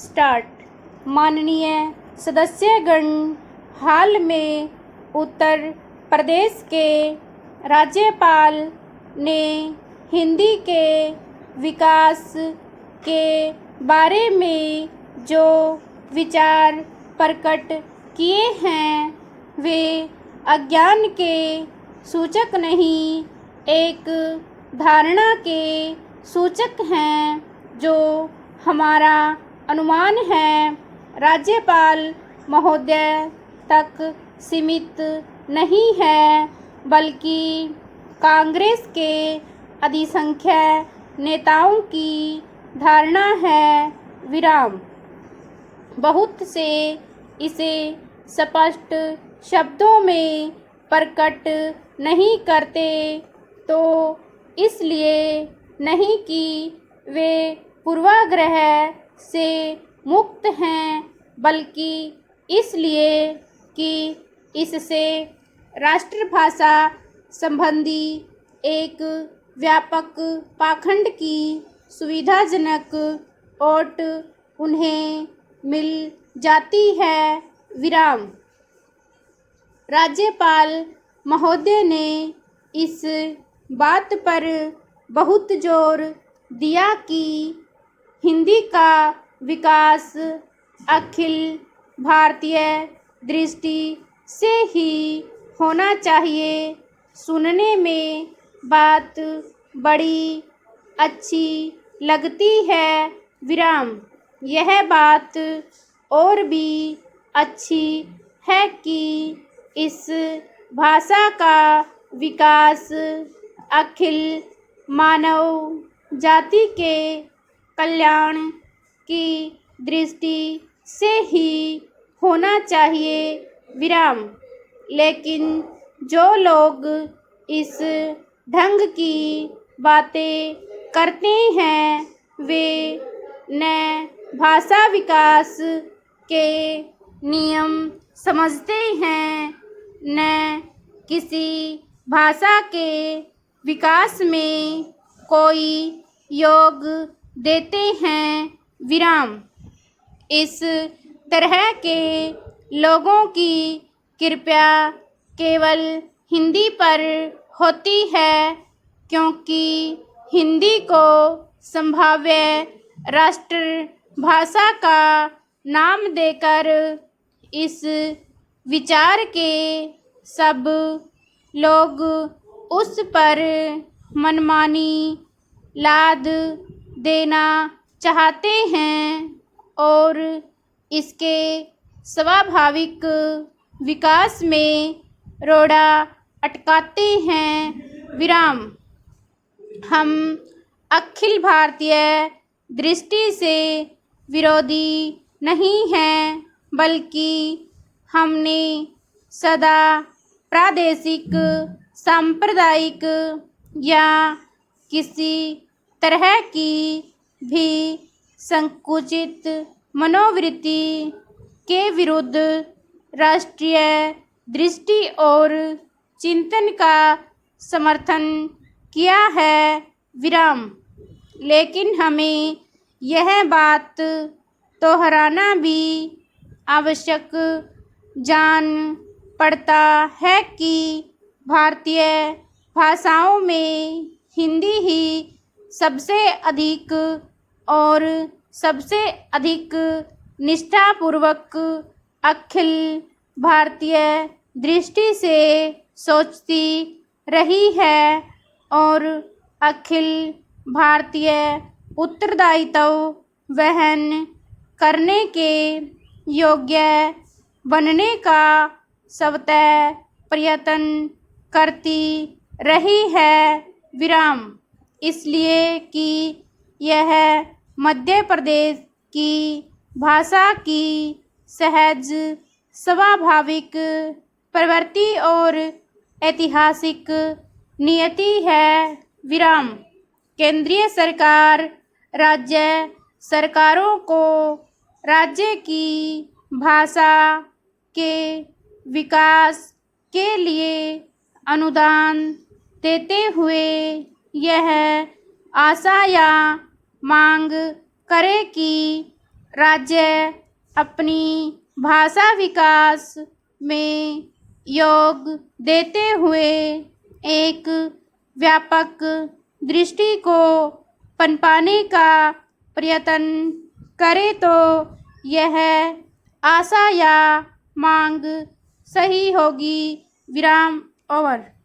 Start. माननीय सदस्यगण, हाल में उत्तर प्रदेश के राज्यपाल ने हिंदी के विकास के बारे में जो विचार प्रकट किए हैं वे अज्ञान के सूचक नहीं, एक धारणा के सूचक हैं जो हमारा अनुमान है राज्यपाल महोदय तक सीमित नहीं है, बल्कि कांग्रेस के अधिसंख्यक नेताओं की धारणा है। विराम। बहुत से इसे स्पष्ट शब्दों में प्रकट नहीं करते, तो इसलिए नहीं कि वे पूर्वाग्रह से मुक्त हैं, बल्कि इसलिए कि इससे राष्ट्रभाषा संबंधी एक व्यापक पाखंड की सुविधाजनक ओट उन्हें मिल जाती है। विराम। राज्यपाल महोदय ने इस बात पर बहुत जोर दिया कि हिंदी का विकास अखिल भारतीय दृष्टि से ही होना चाहिए। सुनने में बात बड़ी अच्छी लगती है। विराम। यह बात और भी अच्छी है कि इस भाषा का विकास अखिल मानव जाति के कल्याण की दृष्टि से ही होना चाहिए। विराम। लेकिन जो लोग इस ढंग की बातें करते हैं वे न भाषा विकास के नियम समझते हैं, न किसी भाषा के विकास में कोई योग देते हैं। विराम। इस तरह के लोगों की कृपा केवल हिंदी पर होती है, क्योंकि हिंदी को संभाव्य राष्ट्रभाषा का नाम देकर इस विचार के सब लोग उस पर मनमानी लाद देना चाहते हैं और इसके स्वाभाविक विकास में रोड़ा अटकाते हैं। विराम। हम अखिल भारतीय दृष्टि से विरोधी नहीं हैं, बल्कि हमने सदा प्रादेशिक, सांप्रदायिक या किसी तरह की भी संकुचित मनोवृत्ति के विरुद्ध राष्ट्रीय दृष्टि और चिंतन का समर्थन किया है। विराम। लेकिन हमें यह बात दोहराना भी आवश्यक जान पड़ता है कि भारतीय भाषाओं में हिंदी ही सबसे अधिक और सबसे अधिक निष्ठापूर्वक अखिल भारतीय दृष्टि से सोचती रही है और अखिल भारतीय उत्तरदायित्व वहन करने के योग्य बनने का स्वतः प्रयत्न करती रही है। विराम। इसलिए कि यह मध्य प्रदेश की भाषा की सहज स्वाभाविक प्रवृत्ति और ऐतिहासिक नियति है। विराम। केंद्रीय सरकार राज्य सरकारों को राज्य की भाषा के विकास के लिए अनुदान देते हुए यह आशा या मांग करे कि राज्य अपनी भाषा विकास में योग देते हुए एक व्यापक दृष्टि को पनपाने का प्रयत्न करे तो यह आशा या मांग सही होगी। विराम ओवर।